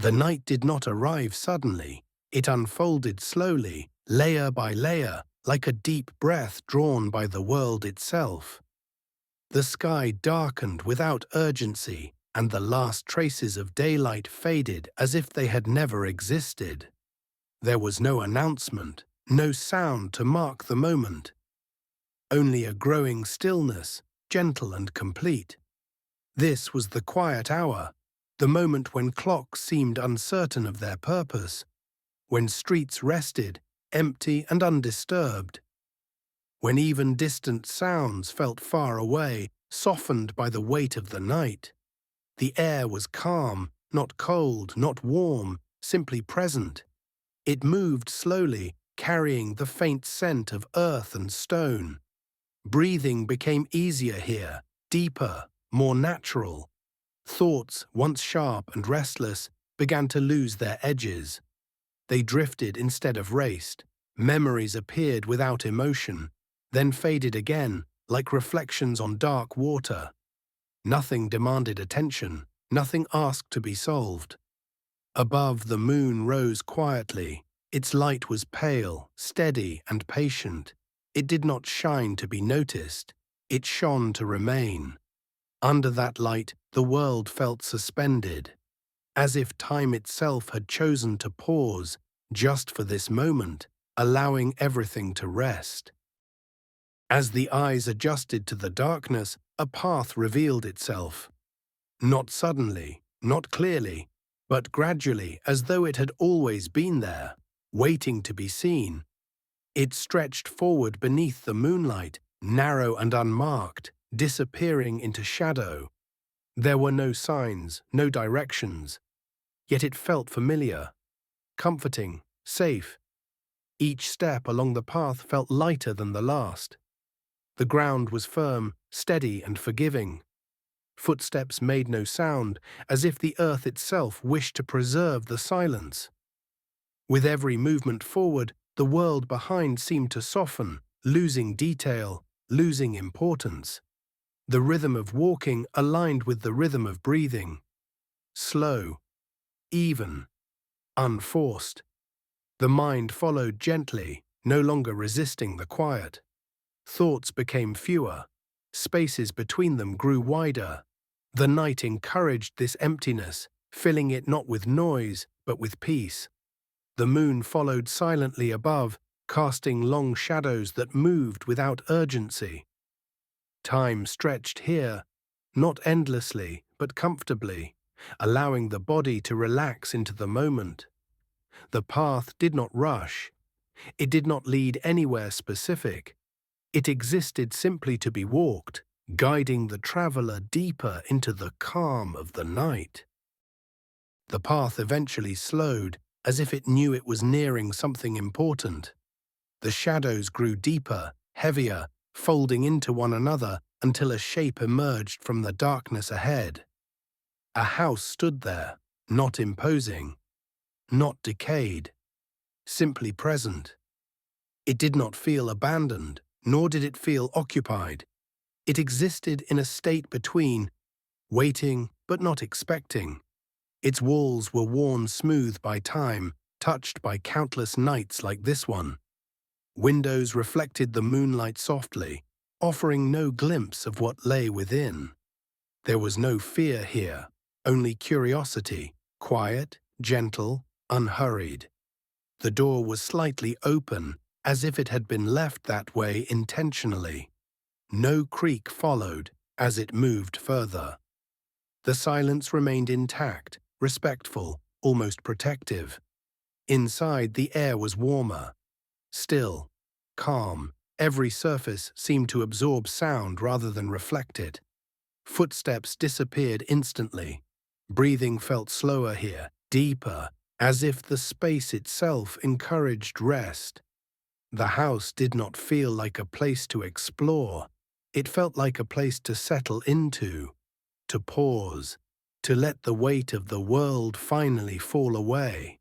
The night did not arrive suddenly. It unfolded slowly, layer by layer, like a deep breath drawn by the world itself. The sky darkened without urgency, and the last traces of daylight faded as if they had never existed. There was no announcement, no sound to mark the moment. Only a growing stillness, gentle and complete. This was the quiet hour, the moment when clocks seemed uncertain of their purpose, when streets rested, empty and undisturbed, when even distant sounds felt far away, softened by the weight of the night. The air was calm, not cold, not warm, simply present. It moved slowly, carrying the faint scent of earth and stone. Breathing became easier here, deeper, more natural. Thoughts, once sharp and restless, began to lose their edges. They drifted instead of raced. Memories appeared without emotion, then faded again, like reflections on dark water. Nothing demanded attention, nothing asked to be solved. Above, the moon rose quietly. Its light was pale, steady, and patient. It did not shine to be noticed. It shone to remain. Under that light, the world felt suspended, as if time itself had chosen to pause just for this moment, allowing everything to rest. As the eyes adjusted to the darkness, a path revealed itself. Not suddenly, not clearly, but gradually, as though it had always been there, waiting to be seen. It stretched forward beneath the moonlight, narrow and unmarked, disappearing into shadow. There were no signs, no directions, yet it felt familiar, comforting, safe. Each step along the path felt lighter than the last. The ground was firm, steady and forgiving. Footsteps made no sound, as if the earth itself wished to preserve the silence. With every movement forward, the world behind seemed to soften, losing detail, losing importance. The rhythm of walking aligned with the rhythm of breathing. Slow, even, unforced. The mind followed gently, no longer resisting the quiet. Thoughts became fewer. Spaces between them grew wider. The night encouraged this emptiness, filling it not with noise, but with peace. The moon followed silently above, casting long shadows that moved without urgency. Time stretched here, not endlessly, but comfortably, allowing the body to relax into the moment. The path did not rush. It did not lead anywhere specific. It existed simply to be walked, guiding the traveler deeper into the calm of the night. The path eventually slowed, as if it knew it was nearing something important. The shadows grew deeper, heavier, folding into one another until a shape emerged from the darkness ahead. A house stood there, not imposing, not decayed, simply present. It did not feel abandoned, nor did it feel occupied. It existed in a state between, waiting but not expecting. Its walls were worn smooth by time, touched by countless nights like this one. Windows reflected the moonlight softly, offering no glimpse of what lay within. There was no fear here, only curiosity, quiet, gentle, unhurried. The door was slightly open, as if it had been left that way intentionally. No creak followed as it moved further. The silence remained intact, respectful, almost protective. Inside, the air was warmer, still, calm. Every surface seemed to absorb sound rather than reflect it. Footsteps disappeared instantly. Breathing felt slower here, deeper, as if the space itself encouraged rest. The house did not feel like a place to explore. It felt like a place to settle into, to pause, to let the weight of the world finally fall away.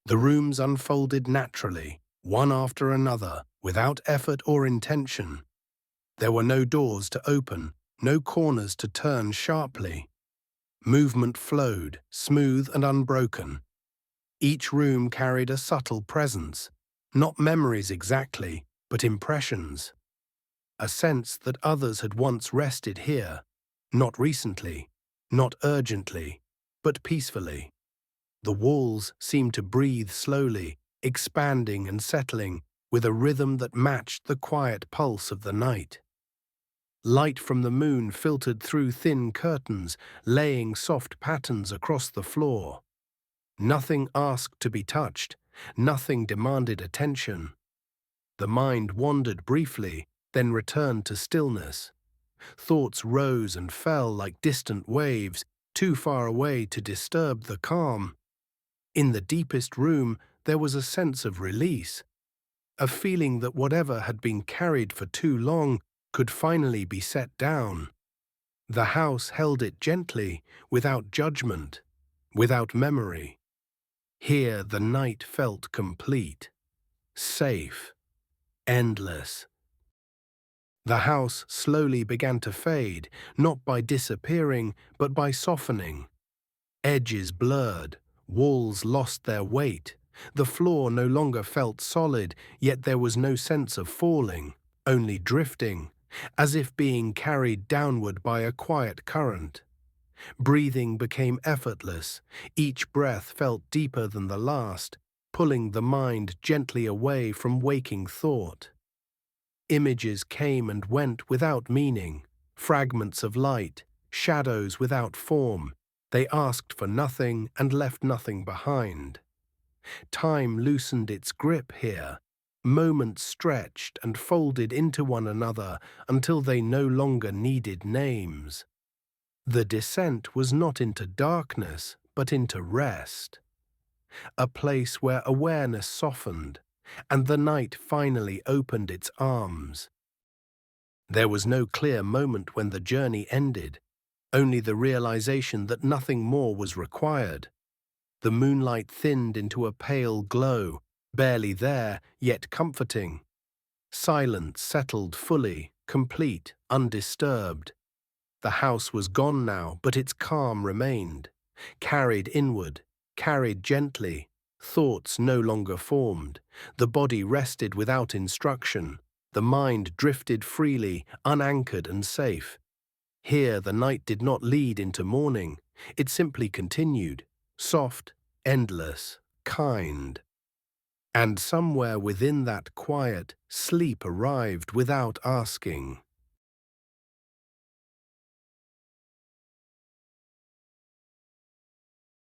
The rooms unfolded naturally, one after another, without effort or intention. There were no doors to open, no corners to turn sharply. Movement flowed, smooth and unbroken. Each room carried a subtle presence, not memories exactly, but impressions. A sense that others had once rested here, not recently, not urgently, but peacefully. The walls seemed to breathe slowly, expanding and settling with a rhythm that matched the quiet pulse of the night. Light from the moon filtered through thin curtains, laying soft patterns across the floor. Nothing asked to be touched, nothing demanded attention. The mind wandered briefly, then returned to stillness. Thoughts rose and fell like distant waves, too far away to disturb the calm. In the deepest room, there was a sense of release, a feeling that whatever had been carried for too long could finally be set down. The house held it gently, without judgment, without memory. Here the night felt complete, safe, endless. The house slowly began to fade, not by disappearing, but by softening. Edges blurred, walls lost their weight. The floor no longer felt solid, yet there was no sense of falling, only drifting, as if being carried downward by a quiet current. Breathing became effortless. Each breath felt deeper than the last, pulling the mind gently away from waking thought. Images came and went without meaning, fragments of light, shadows without form. They asked for nothing and left nothing behind. Time loosened its grip here. Moments stretched and folded into one another until they no longer needed names. The descent was not into darkness, but into rest, a place where awareness softened, and the night finally opened its arms. There was no clear moment when the journey ended, only the realization that nothing more was required. The moonlight thinned into a pale glow, barely there, yet comforting. Silence settled fully, complete, undisturbed. The house was gone now, but its calm remained. Carried inward, carried gently, thoughts no longer formed. The body rested without instruction. The mind drifted freely, unanchored and safe. Here the night did not lead into morning. It simply continued, soft, endless, kind. And somewhere within that quiet, sleep arrived without asking.